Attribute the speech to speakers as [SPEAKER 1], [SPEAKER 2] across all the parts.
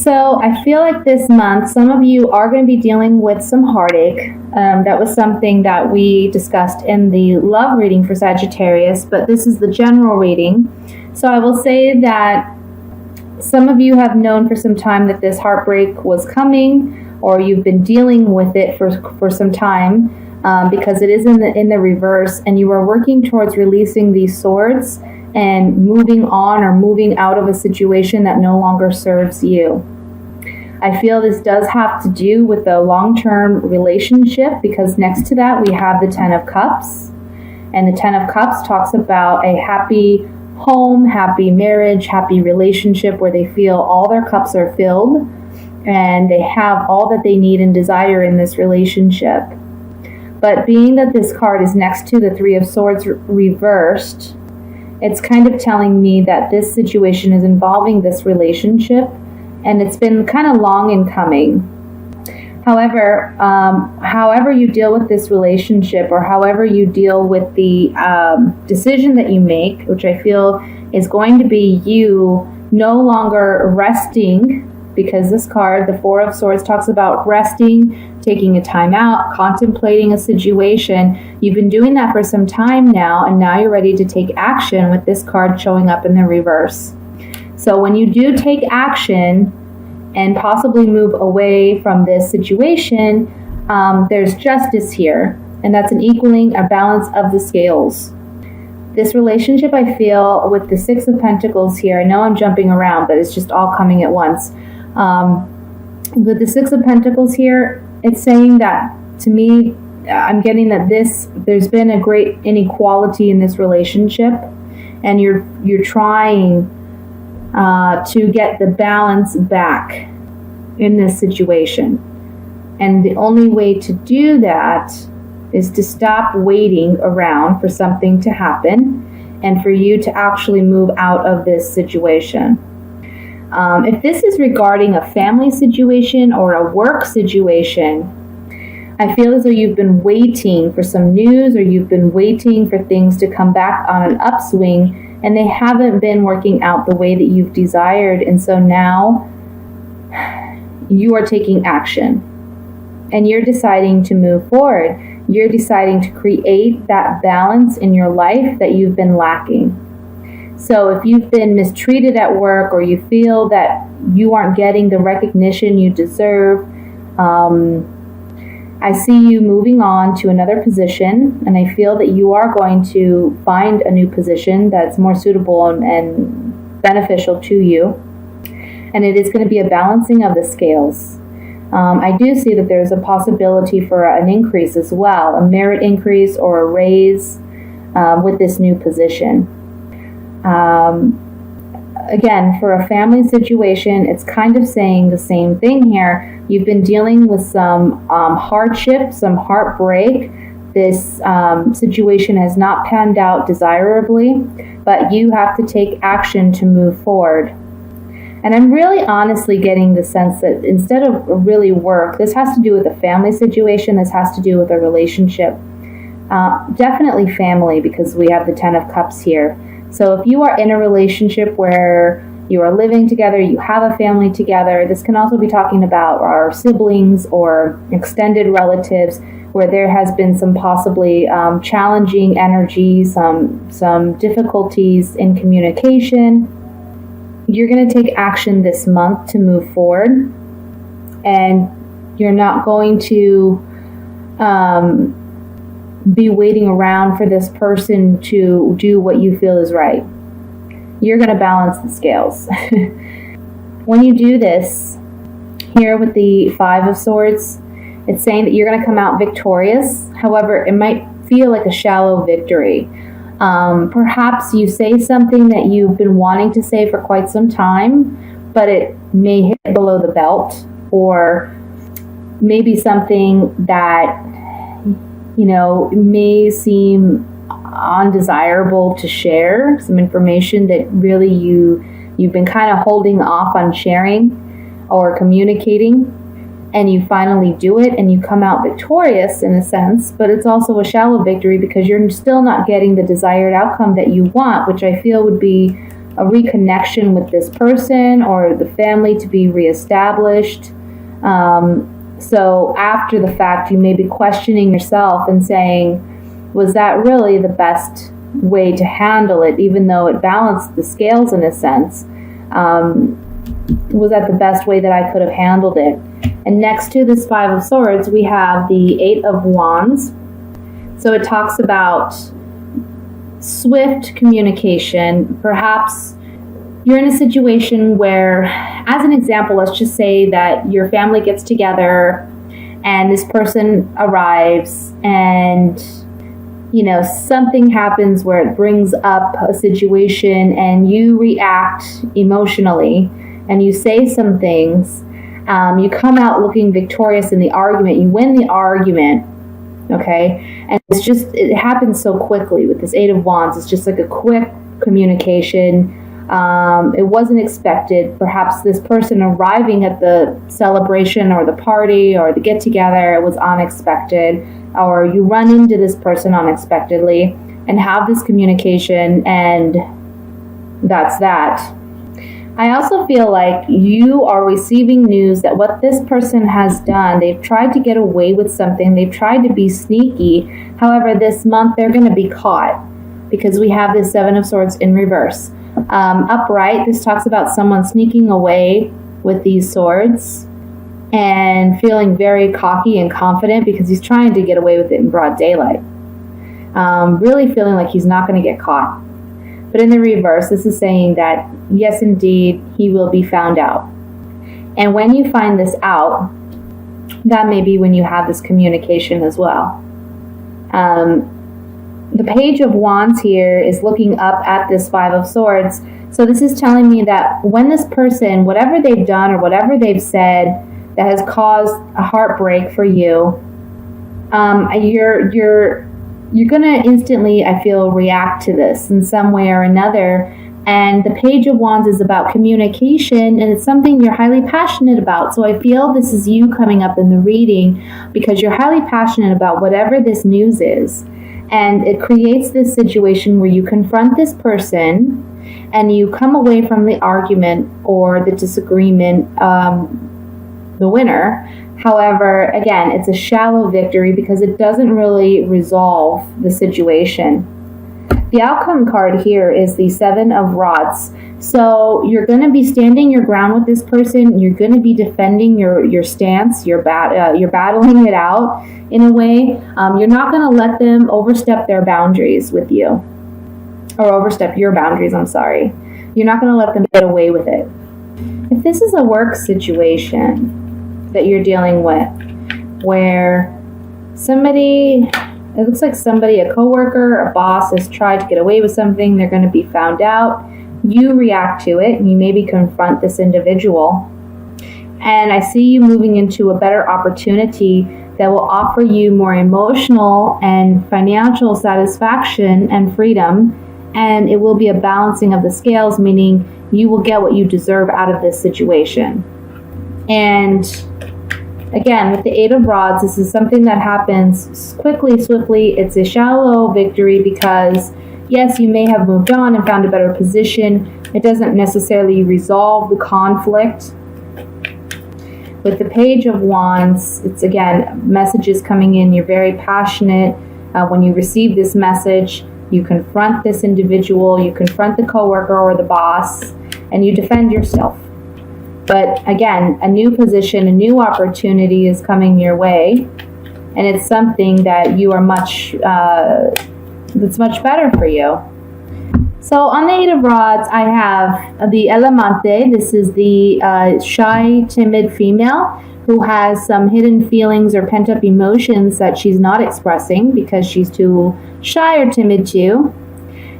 [SPEAKER 1] So I feel like this month, some of you are going to be dealing with some heartache. That was something that we discussed in the love reading for Sagittarius, but this is the general reading. So I will say that some of you have known for some time that this heartbreak was coming, or you've been dealing with it for some time, because it is in the reverse, and you are working towards releasing these swords and moving on or moving out of a situation that no longer serves you. I feel this does have to do with a long-term relationship, because next to that we have the Ten of Cups. And the Ten of Cups talks about a happy home, happy marriage, happy relationship where they feel all their cups are filled and they have all that they need and desire in this relationship. But being that this card is next to the Three of Swords reversed, it's kind of telling me that this situation is involving this relationship, and it's been kind of long in coming. However, however you deal with this relationship, or however you deal with the decision that you make, which I feel is going to be you no longer resting, because this card, the Four of Swords, talks about resting, taking a time out, contemplating a situation. You've been doing that for some time now, and now you're ready to take action with this card showing up in the reverse. So when you do take action and possibly move away from this situation, there's justice here, and that's an equaling, a balance of the scales. This relationship, I feel, with the Six of Pentacles here, I know I'm jumping around, but it's just all coming at once. With the Six of Pentacles here, it's saying that, to me, I'm getting that there's been a great inequality in this relationship, and you're trying to get the balance back in this situation. And the only way to do that is to stop waiting around for something to happen and for you to actually move out of this situation. If this is regarding a family situation or a work situation, I feel as though you've been waiting for some news, or you've been waiting for things to come back on an upswing, and they haven't been working out the way that you've desired. And so now you are taking action, and you're deciding to move forward. You're deciding to create that balance in your life that you've been lacking. So if you've been mistreated at work, or you feel that you aren't getting the recognition you deserve, I see you moving on to another position, and I feel that you are going to find a new position that's more suitable and beneficial to you. And it is going to be a balancing of the scales. I do see that there's a possibility for an increase as well, a merit increase or a raise with this new position. Again, for a family situation, it's kind of saying the same thing here. You've been dealing with some hardship, some heartbreak. This situation has not panned out desirably, but you have to take action to move forward. And I'm really honestly getting the sense that instead of really work, this has to do with a family situation, this has to do with a relationship. Definitely family, because we have the Ten of Cups here. So if you are in a relationship where you are living together, you have a family together, this can also be talking about our siblings or extended relatives, where there has been some possibly challenging energy, some difficulties in communication. You're going to take action this month to move forward, and you're not going to be waiting around for this person to do what you feel is right. You're going to balance the scales. When you do this, here with the Five of Swords, it's saying that you're going to come out victorious. However, it might feel like a shallow victory. Perhaps you say something that you've been wanting to say for quite some time, but it may hit below the belt, or maybe something that may seem undesirable to share, some information that really you've been kind of holding off on sharing or communicating, and you finally do it and you come out victorious in a sense, but it's also a shallow victory because you're still not getting the desired outcome that you want, which I feel would be a reconnection with this person or the family to be reestablished. So after the fact, you may be questioning yourself and saying, was that really the best way to handle it, even though it balanced the scales in a sense? Was that the best way that I could have handled it? And next to this Five of Swords, we have the Eight of Wands. So it talks about swift communication. Perhaps you're in a situation where, as an example, let's just say that your family gets together and this person arrives and, you know, something happens where it brings up a situation and you react emotionally and you say some things. You come out looking victorious in the argument. You win the argument. Okay, and it happens so quickly with this Eight of Wands. It's just like a quick communication. It wasn't expected. Perhaps this person arriving at the celebration or the party or the get together was unexpected, or you run into this person unexpectedly and have this communication, and that's that. I also feel like you are receiving news that what this person has done, they've tried to get away with something, they've tried to be sneaky. However, this month they're going to be caught because we have this Seven of Swords in reverse. Upright, this talks about someone sneaking away with these swords and feeling very cocky and confident because he's trying to get away with it in broad daylight. Really feeling like he's not going to get caught. But in the reverse, this is saying that, yes, indeed, he will be found out. And when you find this out, that may be when you have this communication as well. The Page of Wands here is looking up at this Five of Swords. So this is telling me that when this person, whatever they've done or whatever they've said that has caused a heartbreak for you, you're going to instantly, I feel, react to this in some way or another. And the Page of Wands is about communication, and it's something you're highly passionate about. So I feel this is you coming up in the reading because you're highly passionate about whatever this news is. And it creates this situation where you confront this person and you come away from the argument or the disagreement the winner. However, again, it's a shallow victory because it doesn't really resolve the situation. The outcome card here is the Seven of Rods. So you're going to be standing your ground with this person. You're going to be defending your stance. You're battling it out in a way. You're not going to let them overstep their boundaries with you. Or overstep your boundaries, I'm sorry. You're not going to let them get away with it. If this is a work situation that you're dealing with, where it looks like somebody, a coworker, a boss, has tried to get away with something, they're going to be found out, you react to it, and you maybe confront this individual. And I see you moving into a better opportunity that will offer you more emotional and financial satisfaction and freedom, and it will be a balancing of the scales, meaning you will get what you deserve out of this situation. And again, with the Eight of Rods, this is something that happens quickly, swiftly. It's a shallow victory because, yes, you may have moved on and found a better position. It doesn't necessarily resolve the conflict. With the Page of Wands, it's, again, messages coming in. You're very passionate. When you receive this message, you confront this individual, you confront the coworker or the boss, and you defend yourself. But again, a new position, a new opportunity is coming your way, and it's something that you are that's much better for you. So on the Eight of Rods, I have the El Amante. This is the shy, timid female who has some hidden feelings or pent-up emotions that she's not expressing because she's too shy or timid to.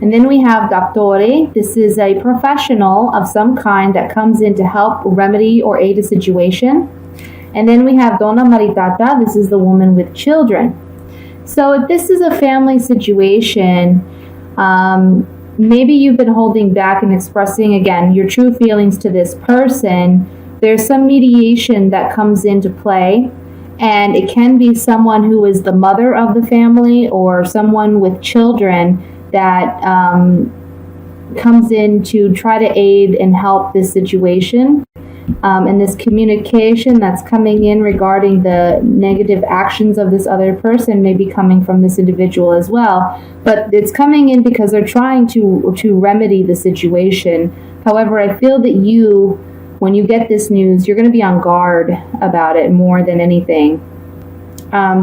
[SPEAKER 1] And then we have Dottore. This is a professional of some kind that comes in to help remedy or aid a situation. And then we have Donna Maritata. This is the woman with children. So if this is a family situation, maybe you've been holding back and expressing, again, your true feelings to this person. There's some mediation that comes into play. And it can be someone who is the mother of the family or someone with children that comes in to try to aid and help this situation. And this communication that's coming in regarding the negative actions of this other person may be coming from this individual as well. But it's coming in because they're trying to remedy the situation. However, I feel that when you get this news, you're going to be on guard about it more than anything.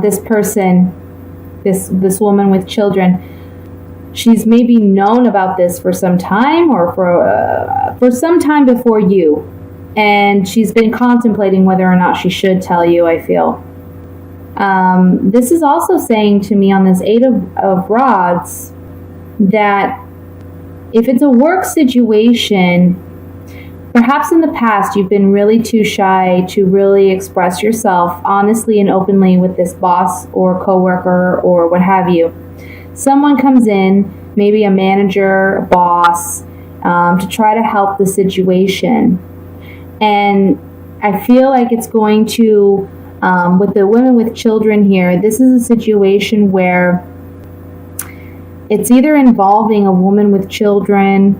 [SPEAKER 1] This person, this woman with children, she's maybe known about this for some time, or for some time before you. And she's been contemplating whether or not she should tell you, I feel. This is also saying to me on this Eight of Rods that if it's a work situation, perhaps in the past you've been really too shy to really express yourself honestly and openly with this boss or coworker or what have you. Someone comes in, maybe a manager, a boss, to try to help the situation. And I feel like it's going to, with the women with children here, this is a situation where it's either involving a woman with children,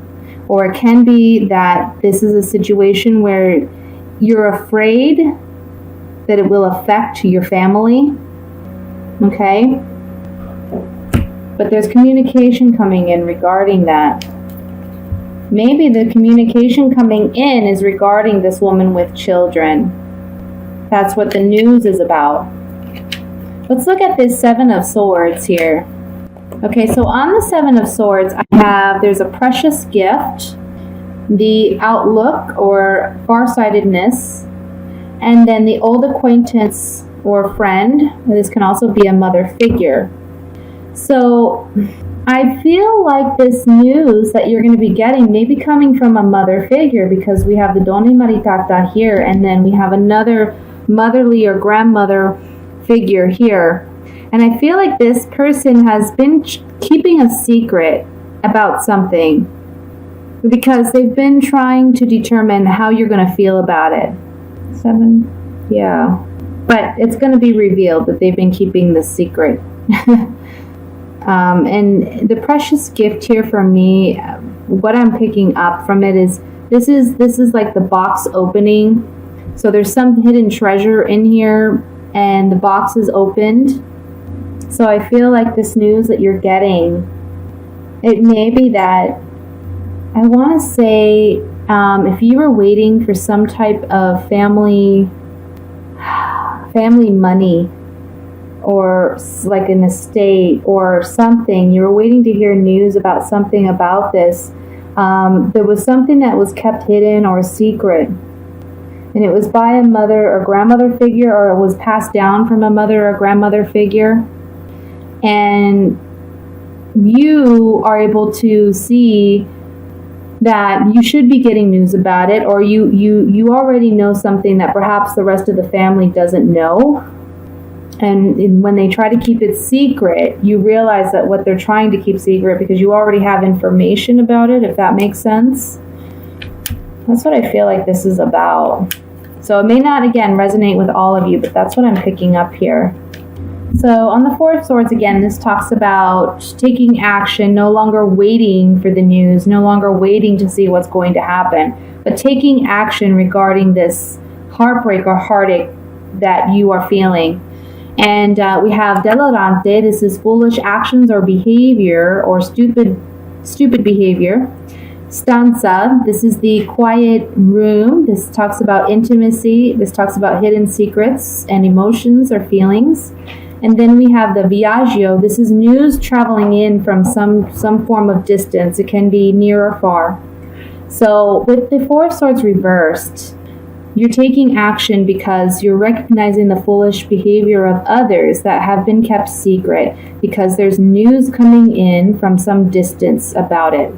[SPEAKER 1] or it can be that this is a situation where you're afraid that it will affect your family. Okay? But there's communication coming in regarding that. Maybe the communication coming in is regarding this woman with children. That's what the news is about. Let's look at this Seven of Swords here. Okay, so on the Seven of Swords, there's a precious gift, the outlook or farsightedness, and then the old acquaintance or friend. This can also be a mother figure. So I feel like this news that you're going to be getting may be coming from a mother figure, because we have the Doni Maritata here, and then we have another motherly or grandmother figure here. And I feel like this person has been keeping a secret about something, because they've been trying to determine how you're going to feel about it. 7, yeah. But it's going to be revealed that they've been keeping this secret. And the precious gift here for me, what I'm picking up from it is this is like the box opening. So there's some hidden treasure in here, and the box is opened. So I feel like this news that you're getting, it may be that, I want to say, if you were waiting for some type of family money, or like an estate or something, you were waiting to hear news about something about this. There was something that was kept hidden or secret, and it was by a mother or grandmother figure, or it was passed down from a mother or grandmother figure, and you are able to see that you should be getting news about it, or you already know something that perhaps the rest of the family doesn't know. And when they try to keep it secret, you realize that what they're trying to keep secret, because you already have information about it, if that makes sense. That's what I feel like this is about. So it may not, again, resonate with all of you, but that's what I'm picking up here. So on the Four of Swords, again, this talks about taking action, no longer waiting for the news, no longer waiting to see what's going to happen, but taking action regarding this heartbreak or heartache that you are feeling. And we have delirante. This is foolish actions or behavior, or stupid behavior. Stanza. This is the quiet room. This talks about intimacy. This talks about hidden secrets and emotions or feelings. And then we have the viaggio. This is news traveling in from some form of distance. It can be near or far. So with the Four of Swords reversed, you're taking action because you're recognizing the foolish behavior of others that have been kept secret, because there's news coming in from some distance about it.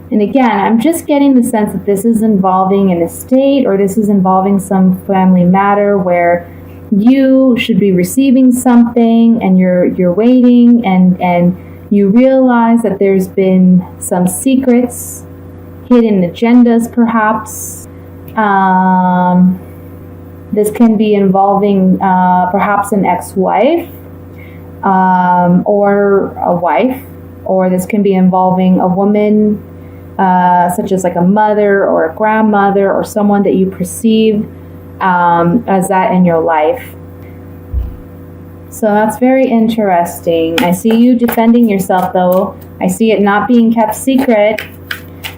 [SPEAKER 1] And again, I'm just getting the sense that this is involving an estate, or this is involving some family matter where you should be receiving something and you're waiting, and you realize that there's been some secrets, hidden agendas perhaps. This can be involving perhaps an ex-wife or a wife, or this can be involving a woman, such as like a mother or a grandmother or someone that you perceive as that in your life. So that's very interesting. I see you defending yourself, though. I see it not being kept secret,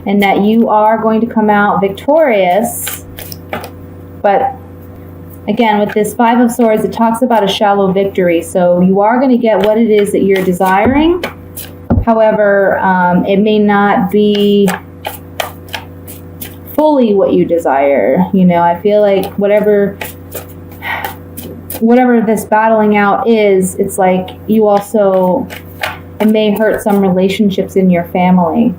[SPEAKER 1] and that you are going to come out victorious. But again, with this Five of Swords, it talks about a shallow victory. So you are going to get what it is that you're desiring. However, it may not be fully what you desire. You know, I feel like whatever this battling out is, it's like you also, it may hurt some relationships in your family.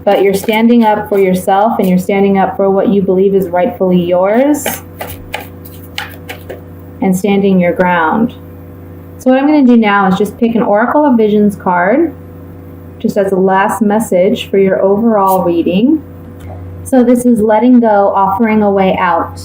[SPEAKER 1] But you're standing up for yourself, and you're standing up for what you believe is rightfully yours, and standing your ground. So what I'm going to do now is just pick an Oracle of Visions card, just as a last message for your overall reading. So this is letting go, offering a way out.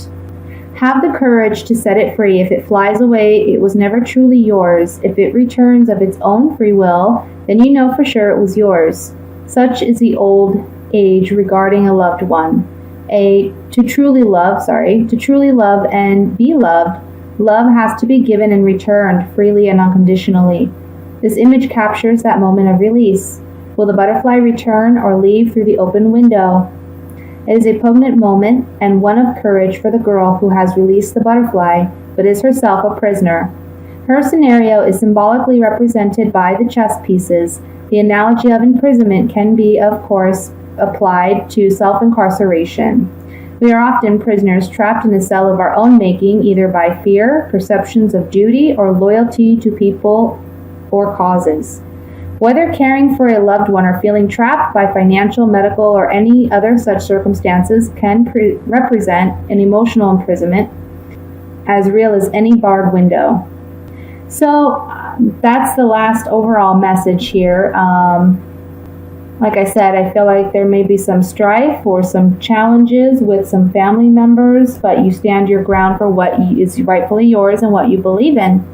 [SPEAKER 1] Have the courage to set it free. If it flies away, it was never truly yours. If it returns of its own free will, then you know for sure it was yours. Such is the old age regarding a loved one. To truly love and be loved, love has to be given and returned freely and unconditionally. This image captures that moment of release. Will the butterfly return or leave through the open window? It is a poignant moment and one of courage for the girl who has released the butterfly, but is herself a prisoner. Her scenario is symbolically represented by the chess pieces. The analogy of imprisonment can be, of course, applied to self-incarceration. We are often prisoners trapped in the cell of our own making, either by fear, perceptions of duty, or loyalty to people or causes. Whether caring for a loved one or feeling trapped by financial, medical, or any other such circumstances can represent an emotional imprisonment as real as any barred window. So that's the last overall message here. Like I said, I feel like there may be some strife or some challenges with some family members, but you stand your ground for what is rightfully yours and what you believe in.